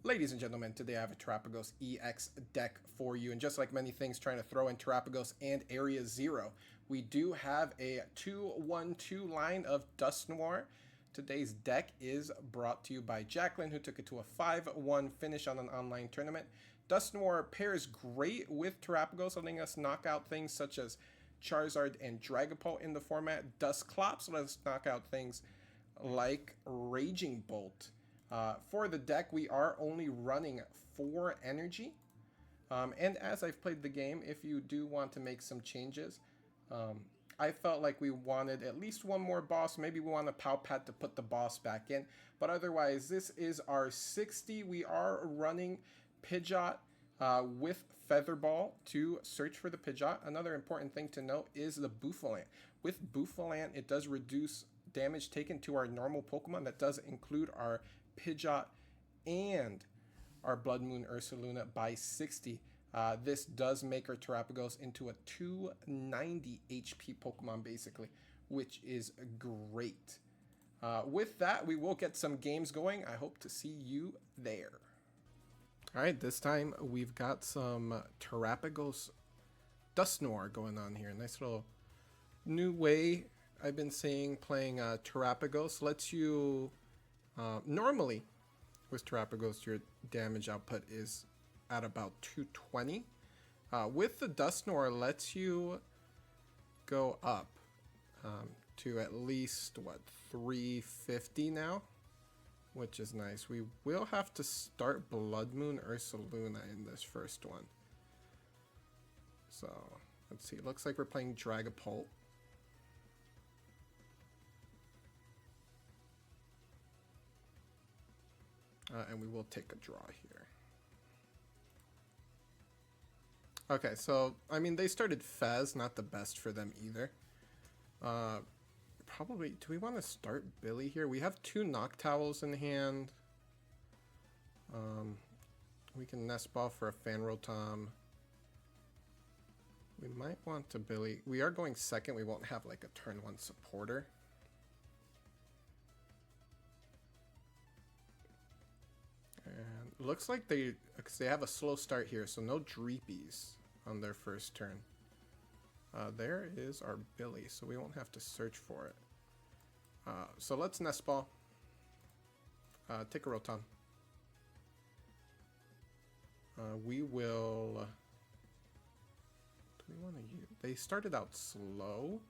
Ladies and gentlemen, today I have a Terapagos EX deck for you, and just like many things trying to throw in Terapagos and Area Zero, we do have a 2-1-2 line of Dusknoir. Today's deck is brought to you by Jacqueline, who took it to a 5-1 finish on an online tournament. Dusknoir pairs great with Terapagos, letting us knock out things such as Charizard and Dragapult in the format. Dusclops let us knock out things like Raging Bolt. For the deck, we are only running 4 energy. And as I've played the game, if you do want to make some changes, I felt like we wanted at least one more boss. Maybe we want a PAL pad to put the boss back in. But otherwise, this is our 60. We are running Pidgeot with Feather Ball to search for the Pidgeot. Another important thing to note is the Bouffalant. With Bouffalant, it does reduce damage taken to our normal Pokemon. That does include our Pidgeot and our Bloodmoon Ursaluna by 60. This does make our Terapagos into a 290 HP Pokemon basically, which is great. With that, we will get some games going. I hope to see you there. Alright, this time we've got some Terapagos Dusknoir going on here. Nice little new way I've been seeing playing Terapagos. Lets you... normally, with Terapagos, your damage output is at about 220. With the Dusknoir, lets you go up to at least, what, 350 now? Which is nice. We will have to start Bloodmoon Ursaluna in this first one. So, let's see. It looks like we're playing Dragapult. And we will take a draw here. Okay, so, I mean, they started Fez, not the best for them either. Probably, do we want to start Billy here? We have 2 Noctowls in hand. We can Nest Ball for a Fan Rotom. We might want to Billy. We are going second. We won't have like a turn 1 supporter. And looks like because they have a slow start here, so no Dreepies on their first turn. There is our Billy, so we won't have to search for it. So let's Nest Ball. Take a Rotom. We will... Do we want to use... They started out slow,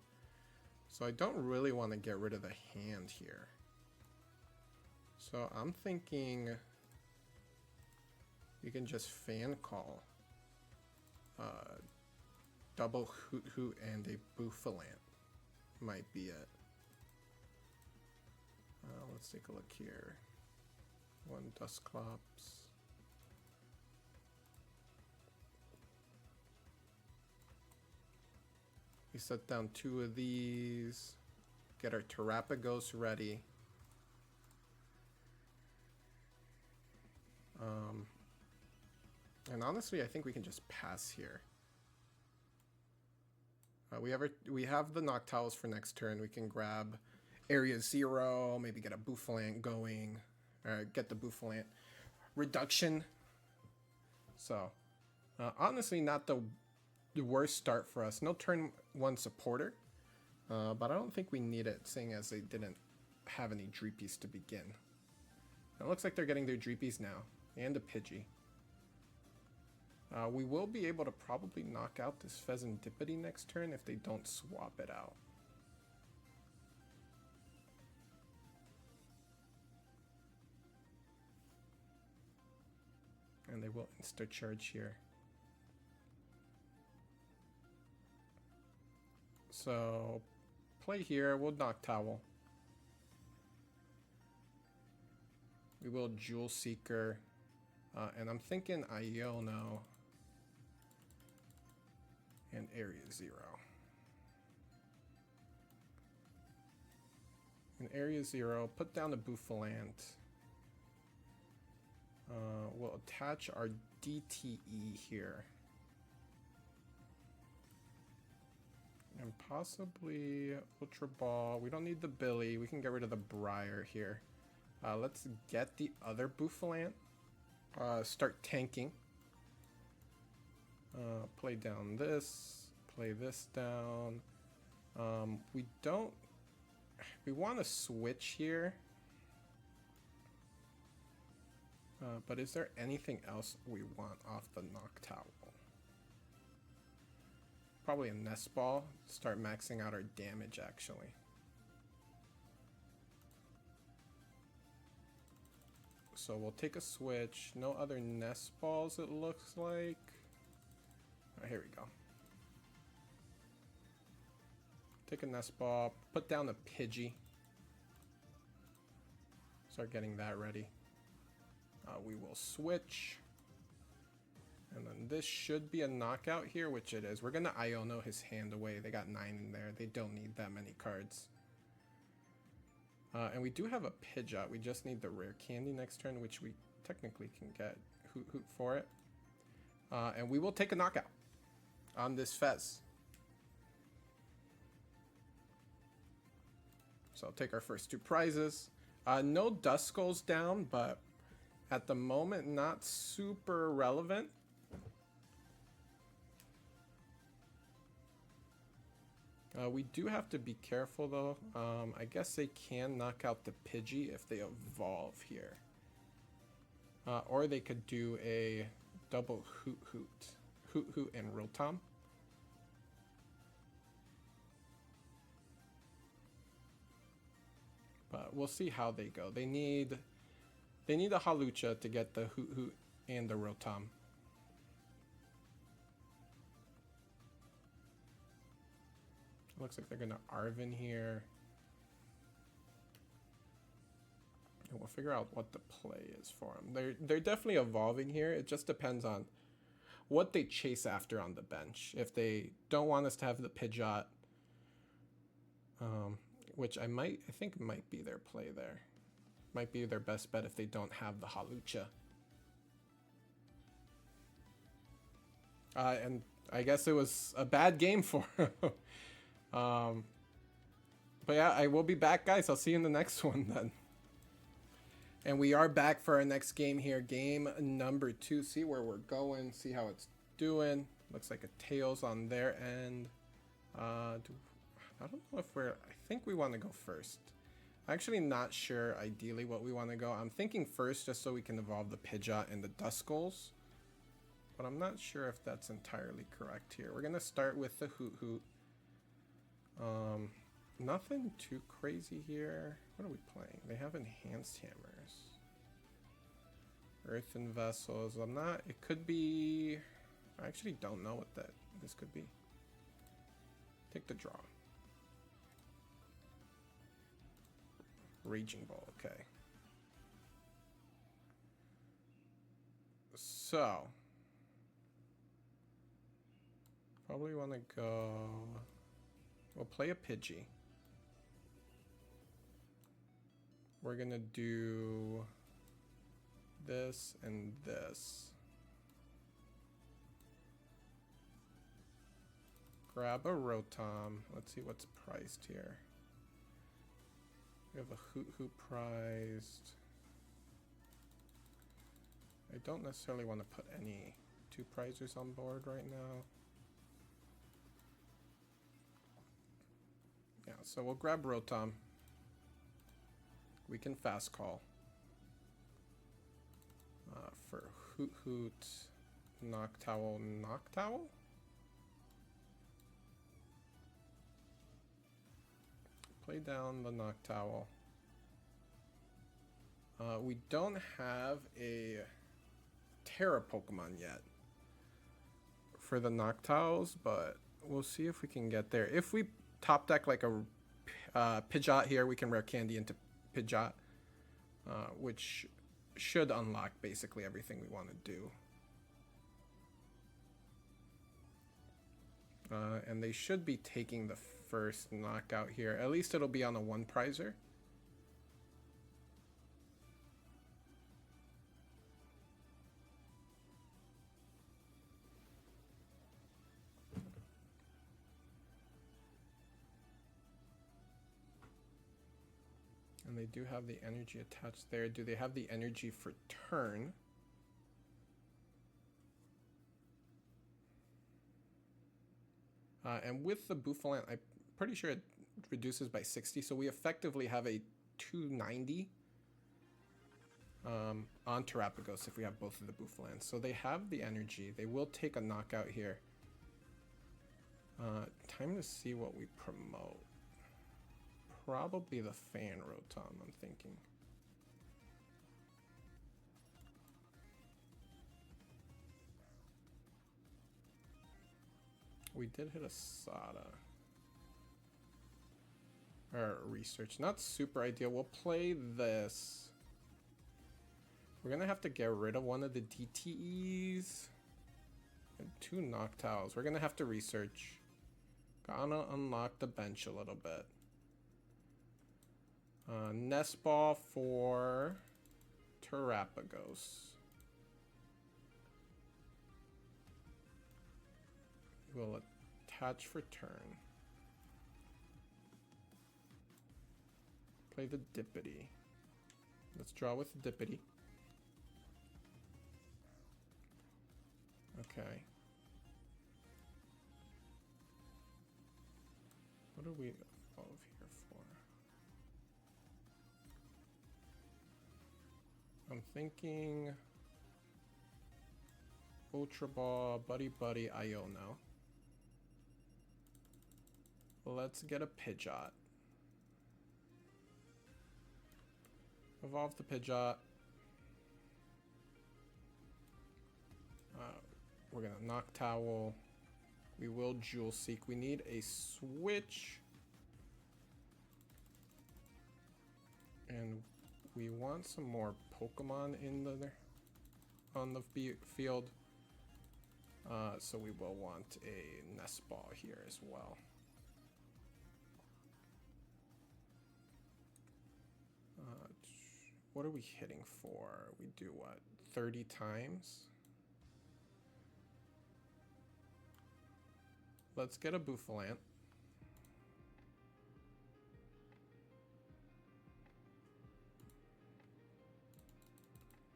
so I don't really want to get rid of the hand here. So I'm thinking... You can just Fan Call. Double Hoothoot and a Bouffalant might be it. Let's take a look here. 1 Dusclops. We set down 2 of these. Get our Terapagos ready. And honestly, I think we can just pass here. We have the Noctowls for next turn. We can grab Area Zero, maybe get a Bouffalant going, or get the Bouffalant reduction. So, honestly, not the worst start for us. No turn 1 supporter, but I don't think we need it, seeing as they didn't have any Dreepies to begin. It looks like they're getting their Dreepies now, and a Pidgey. We will be able to probably knock out this Fezandipiti next turn if they don't swap it out. And they will insta-charge here. So, play here, we'll Noctowl. We will Jewel Seeker. And I'm thinking Iono and Area Zero. In Area Zero, put down the Bouffalant. We'll attach our DTE here. And possibly Ultra Ball. We don't need the Billy. We can get rid of the Briar here. Let's get the other Bouffalant. start tanking. Play down this, play this down. We want to switch here. But is there anything else we want off the Noctowl? Probably a Nest Ball. Start maxing out our damage, actually. So we'll take a switch. No other Nest Balls, it looks like. Oh, here we go. Take a Nest Ball. Put down a Pidgey. Start getting that ready. We will switch. And then this should be a knockout here, which it is. We're going to Iono his hand away. They got 9 in there. They don't need that many cards. And we do have a Pidgeot. We just need the Rare Candy next turn, which we technically can get Hoothoot for it. And we will take a knockout on this Fez. So I'll take our first 2 prizes. No Duskulls down, but at the moment, not super relevant. We do have to be careful though. I guess they can knock out the Pidgey if they evolve here. Or they could do a double Hoothoot and Rotom. But we'll see how they go. They need a Hawlucha to get the Hoothoot and the Rotom. Looks like they're gonna Arven here. And we'll figure out what the play is for them. They're definitely evolving here. It just depends on what they chase after on the bench. If they don't want us to have the Pidgeot, which I think might be their play there. Might be their best bet if they don't have the Hawlucha. And I guess it was a bad game for him. But yeah, I will be back, guys. I'll see you in the next one then. And we are back for our next game here. Game number 2. See where we're going. See how it's doing. Looks like a Tails on their end. I don't know if I think we want to go first. Actually not sure ideally what we want to go. I'm thinking first just so we can evolve the Pidgeot and the Duskulls. But I'm not sure if that's entirely correct here. We're going to start with the Hoothoot. Nothing too crazy here. What are we playing? They have enhanced hammers. Earthen vessels. It could be, I actually don't know what this could be. Take the draw. Raging Ball, okay. So, probably want to go, we'll play a Pidgey. We're going to do this and this. Grab a Rotom. Let's see what's priced here. We have a Hoothoot prized. I don't necessarily want to put any 2 prizers on board right now. Yeah, so we'll grab Rotom. We can fast call. For Hoothoot, Noctowl. Play down the Noctowl. We don't have a Terra Pokemon yet for the Noctowls, but we'll see if we can get there. If we top deck like a Pidgeot here, we can Rare Candy into Pidgeot, which should unlock basically everything we want to do. And they should be taking the first knockout here. At least it'll be on a 1 prizer. And they do have the energy attached there. Do they have the energy for turn? And with the Bouffalant, I'm pretty sure it reduces by 60, so we effectively have a 290 on Terapagos if we have both of the Bouffalants. So they have the energy. They will take a knockout here. Time to see what we promote. Probably the Fan Rotom, I'm thinking. We did hit a Sada. Or research. Not super ideal. We'll play this. We're going to have to get rid of one of the DTEs. And 2 Noctowls. We're going to have to research. Gonna unlock the bench a little bit. Nest Ball for Terapagos. We'll attach for turn. Play the Dippity. Let's draw with the Dippity. Okay. What do we evolve here for? I'm thinking Ultra Ball, Buddy-Buddy, Iono. Let's get a Pidgeot. Evolve the Pidgeot. We're gonna Noctowl. We will Jewel Seek. We need a Switch. And we want some more Pokemon in the on the field. So we will want a Nest Ball here as well. What are we hitting for? We do what? 30 times? Let's get a Bouffalant.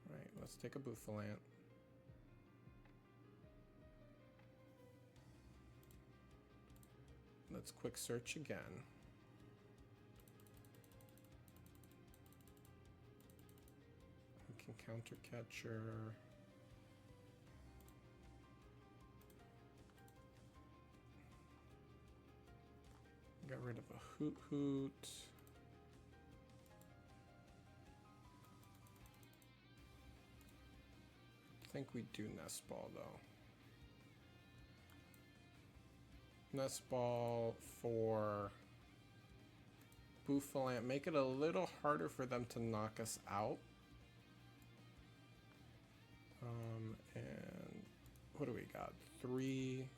Right, let's take a Bouffalant. Let's quick search again. We can counter catcher. Got rid of a Hoothoot. I think we do Nest Ball though. Nest Ball for Bouffalant. Make it a little harder for them to knock us out. And what do we got? 3,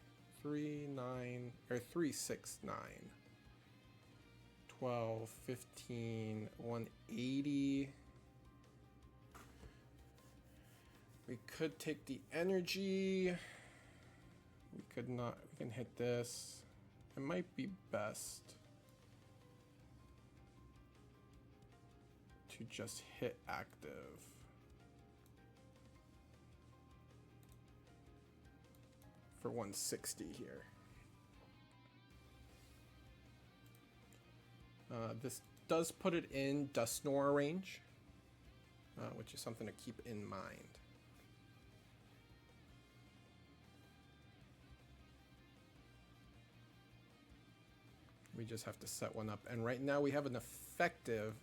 9, or 3, 6, 9. 12, 15, 180. We could take the energy. We could not. We can hit this. It might be best to just hit active. For 160 here. This does put it in Dusknoir range, which is something to keep in mind. We just have to set one up. And right now we have an effective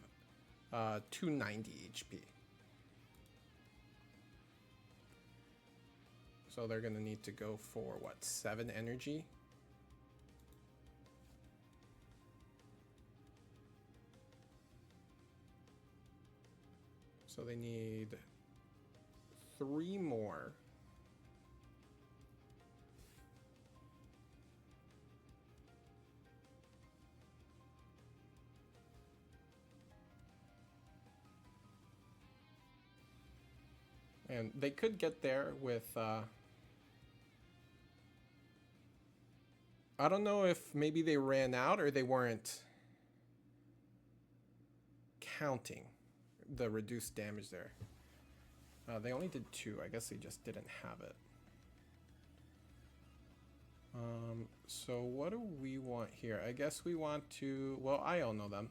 290 HP. So they're going to need to go for, what, 7 energy? So they need 3 more. And they could get there with... I don't know if maybe they ran out or they weren't counting the reduced damage there. They only did 2. I guess they just didn't have it. So what do we want here? I guess we want to, well, I don't know them.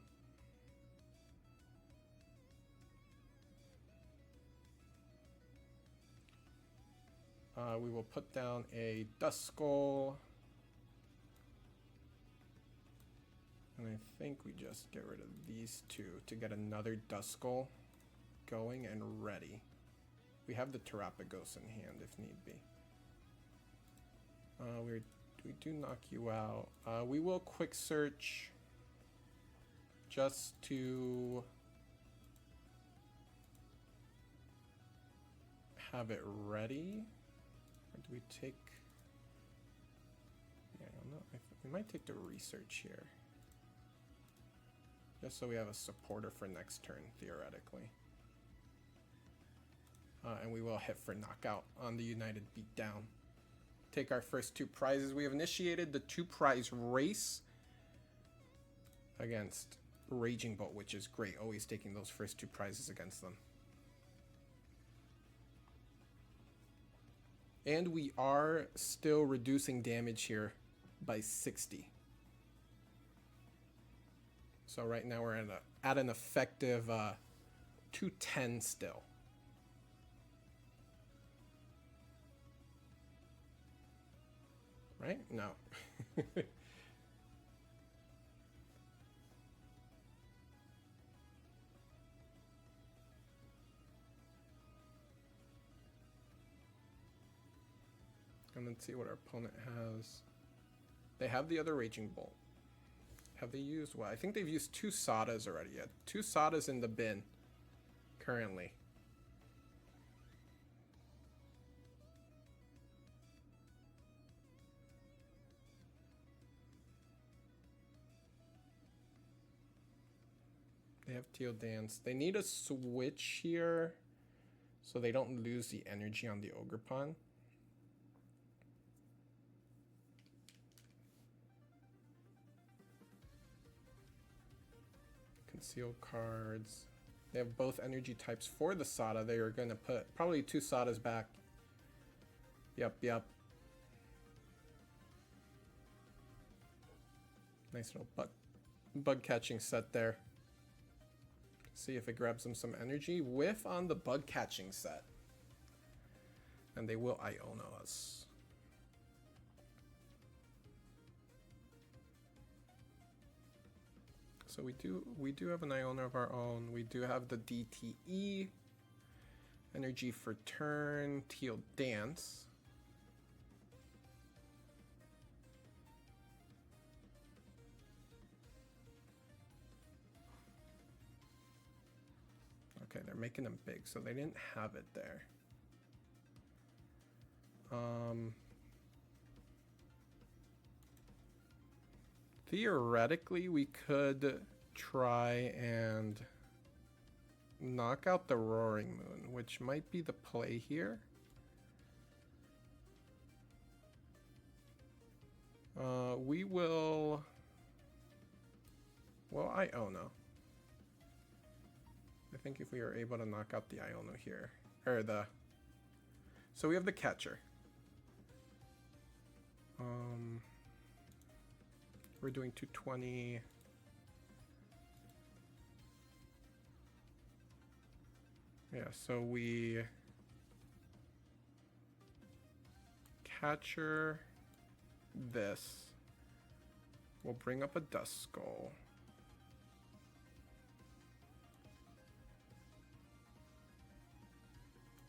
We will put down a Duskull. And I think we just get rid of these two to get another Duskull going and ready. We have the Terapagos in hand if need be. We do knock you out. We will quick search just to have it ready. Or do we take? Yeah, I don't know. We might take the research here. Just so we have a supporter for next turn, theoretically. And we will hit for knockout on the United Beatdown. Take our first 2 prizes. We have initiated the 2-prize race against Raging Bolt, which is great. Always taking those first 2 prizes against them. And we are still reducing damage here by 60. So right now we're at an effective 210 still. Right? No. And let's see what our opponent has. They have the other Raging Bolt. Have they used what? I think they've used 2 Sadas already. Yeah, 2 Sadas in the bin currently. They have Teal Dance. They need a switch here so they don't lose the energy on the Ogerpon. Conceal cards. They have both energy types for the Sada. They are going to put probably 2 Sadas back. Yep. Nice little bug catching set there. See if it grabs them some energy. Whiff on the bug catching set. And they will Iono us. So we do have an Iono of our own. We do have the DTE. Energy for turn. Teal Dance. Okay, they're making them big, so they didn't have it there. Theoretically, we could try and knock out the Roaring Moon, which might be the play here. We will... Well, Iono. I think if we are able to knock out the Iono here, or the... So we have the catcher. We're doing 220. Yeah, so we catcher this. We'll bring up a Duskull.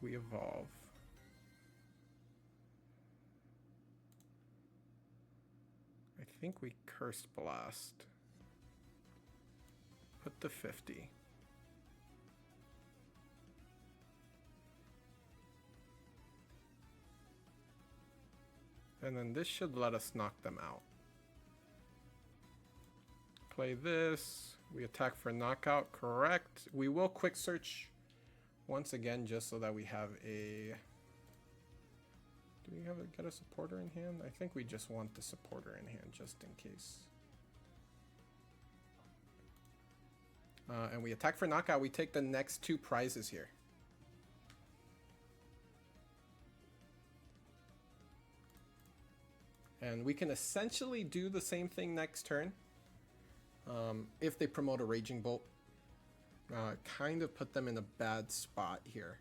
We evolve. I think we Curse Blast. Put the 50. And then this should let us knock them out. Play this. We attack for knockout, correct. We will quick search once again, just so that we have a... Do we have get a supporter in hand? I think we just want the supporter in hand, just in case. And we attack for knockout. We take the next 2 prizes here. And we can essentially do the same thing next turn. If they promote a Raging Bolt. Kind of put them in a bad spot here.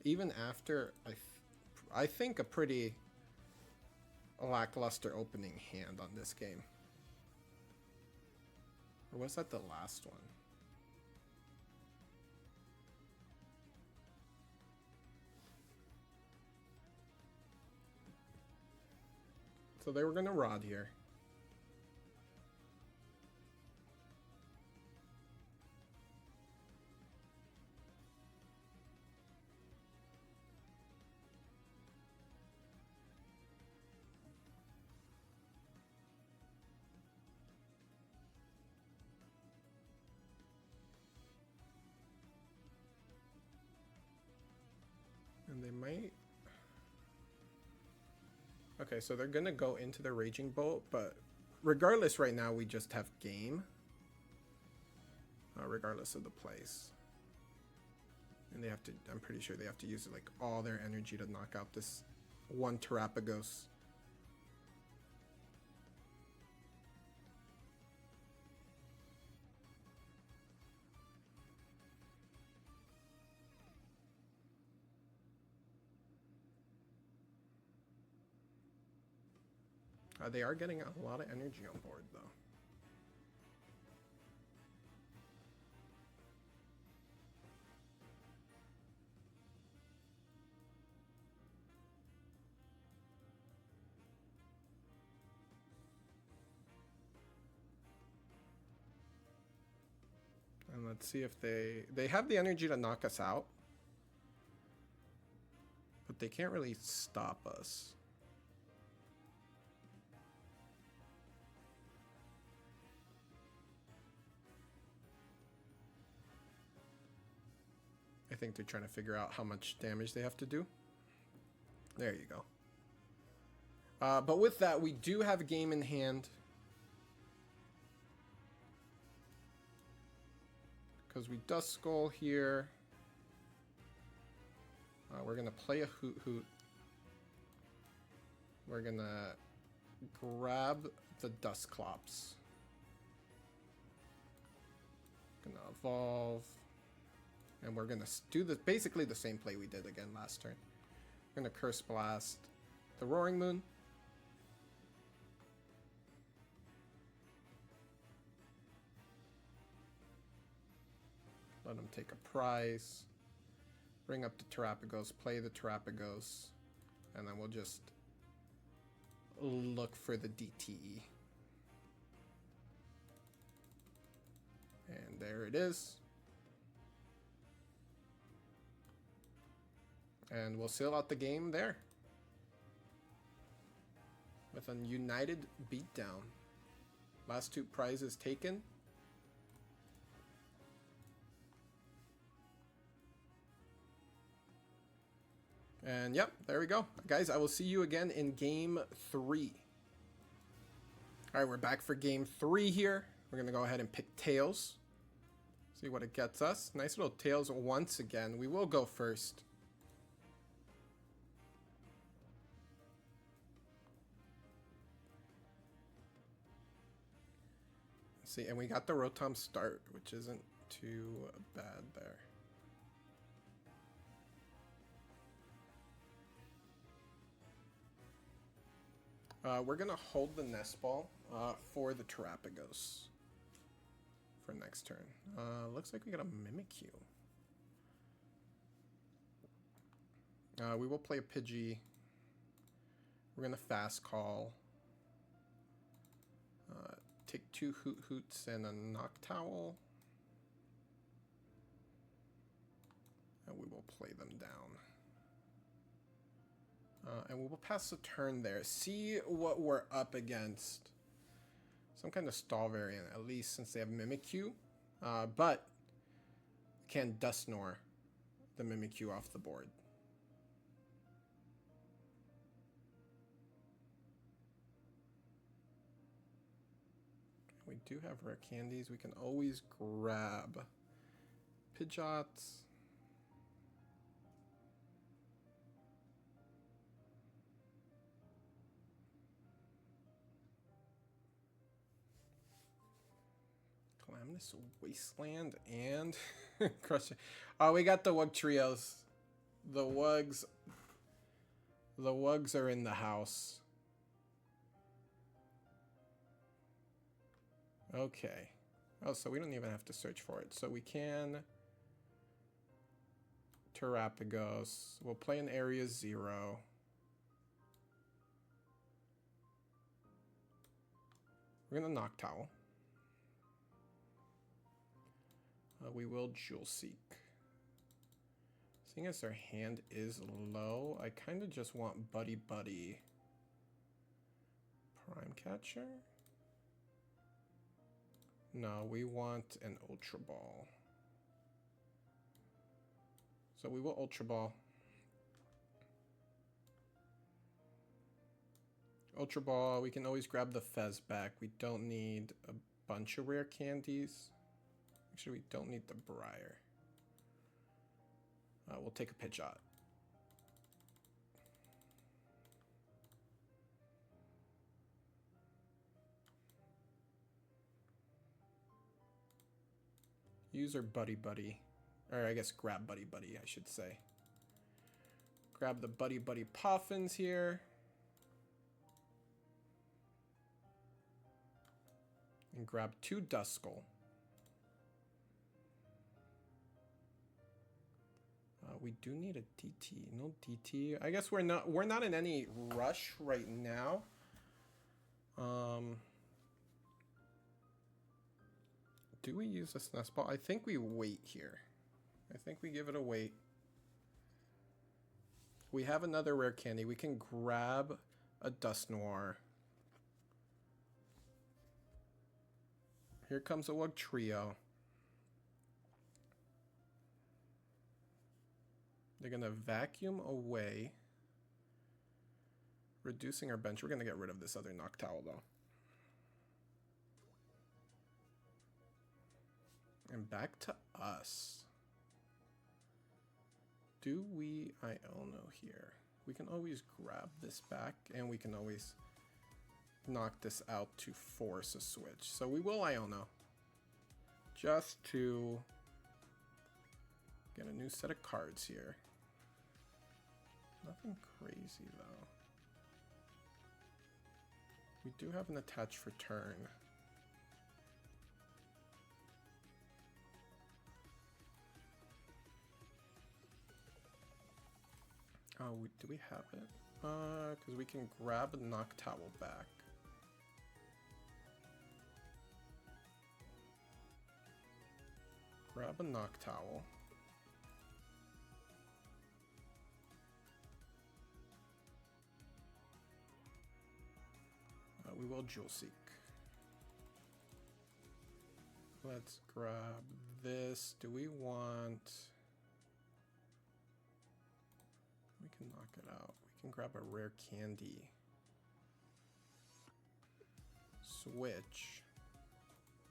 Even after, I think a pretty lackluster opening hand on this game. Or was that the last one? So they were going to Rod here. And they might... Okay, so they're gonna go into the Raging Bolt, but regardless, right now we just have game. Regardless of the place. And they have to, I'm pretty sure they have to use like all their energy to knock out this one Terapagos. They are getting a lot of energy on board, though. And let's see if they have the energy to knock us out. But they can't really stop us. I think they're trying to figure out how much damage they have to do. There you go. But with that, we do have a game in hand. Because we Duskull here. We're going to play a Hoothoot. We're going to grab the Dusclops. Going to evolve. And we're going to do this, basically the same play we did again last turn. We're going to Curse Blast the Roaring Moon. Let him take a prize. Bring up the Terapagos, play the Terapagos. And then we'll just look for the DTE. And there it is. And we'll seal out the game there. With a united beatdown. Last two prizes taken. And yep, there we go. Guys, I will see you again in game 3. Alright, we're back for game 3 here. We're going to go ahead and pick Tails. See what it gets us. Nice little Tails once again. We will go first. See, and we got the Rotom start, which isn't too bad there. We're going to hold the Nest Ball for the Terapagos for next turn. Looks like we got a Mimikyu. We will play a Pidgey. We're going to Fast Call. Take 2 Hoothoots and a Noctowl. And we will play them down. And we will pass the turn there. See what we're up against. Some kind of stall variant, at least since they have Mimikyu. But can Dusknoir the Mimikyu off the board. We do have rare candies. We can always grab Pidgeot. Ravenous Wasteland and Crush it. Oh, we got the Wug trios. The Wugs are in the house. Okay. Oh, so we don't even have to search for it. So we can Terapagos. We'll play in area 0. We're gonna Noctowl. We will Jewel Seek. Seeing as their hand is low, I kind of just want Buddy-Buddy. Prime Catcher? No, we want an Ultra Ball. So we will Ultra Ball. Ultra Ball, we can always grab the Fez back. We don't need a bunch of rare candies. Actually, we don't need the Briar. We'll take a Pidgeot. Use our Buddy-Buddy. Or I guess grab Buddy-Buddy, I should say. Grab the Buddy-Buddy Poffins here. And grab 2 Duskull. We do need a DT. No DT. I guess we're not in any rush right now. Do we use this Nest Ball? I think we wait here. I think we give it a wait. We have another rare candy. We can grab a Dusknoir. Here comes a Wug trio. They're gonna vacuum away, reducing our bench. We're gonna get rid of this other Noctowl though. And back to us. Do we Iono here? We can always grab this back, and we can always knock this out to force a switch. So we will Iono. Just to get a new set of cards here. Nothing crazy though. We do have an attach for turn. Oh, do we have it? Because we can grab a Noctowl back. Grab a Noctowl. We will Jewel Seek. Let's grab this. Do we want... We can knock it out. We can grab a rare candy. Switch.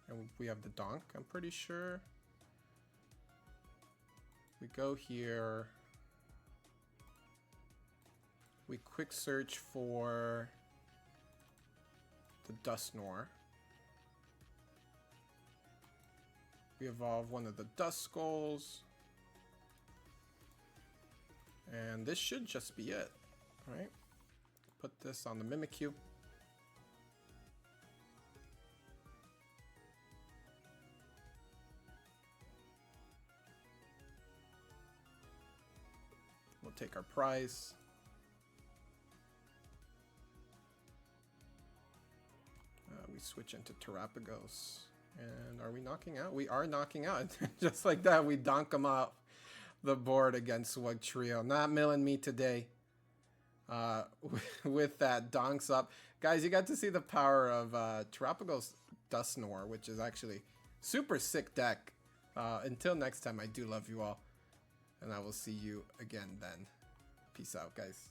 And we have the Donk, I'm pretty sure. We go here. We quick search for the Dusknoir. We evolve one of the Duskulls. And this should just be it, right? Put this on the Mimikyu. We'll take our prize. We switch into Terapagos. And are we knocking out? We are knocking out. Just like that, we donk them out the board against Wug Trio. Not milling me today. With that, donks up. Guys, you got to see the power of Terapagos Dusknoir, which is actually super sick deck. Until next time, I do love you all. And I will see you again then. Peace out, guys.